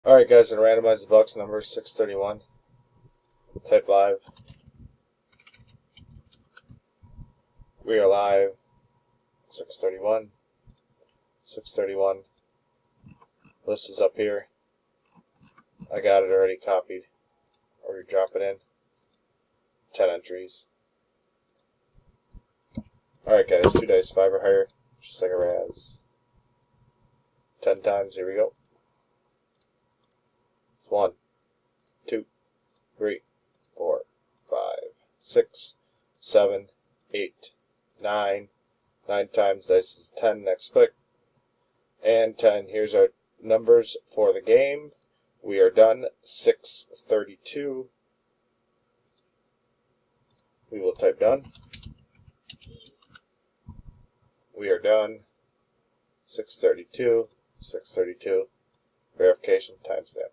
Alright guys, and randomize the box number 631. Type live. We are live. 631. 631. List is up here. I got it already copied. Or you drop it in. 10 entries. Alright guys, 2 dice, 5 or higher. Just like a Raz. 10 times, here we go. It's 1, 2, 3, 4, 5, 6, 7, 8, 9. 9 times dice is 10. Next click. And 10. Here's our numbers for the game. We are done. 632. We will type done. We are done. 632. 632. Verification timestamp.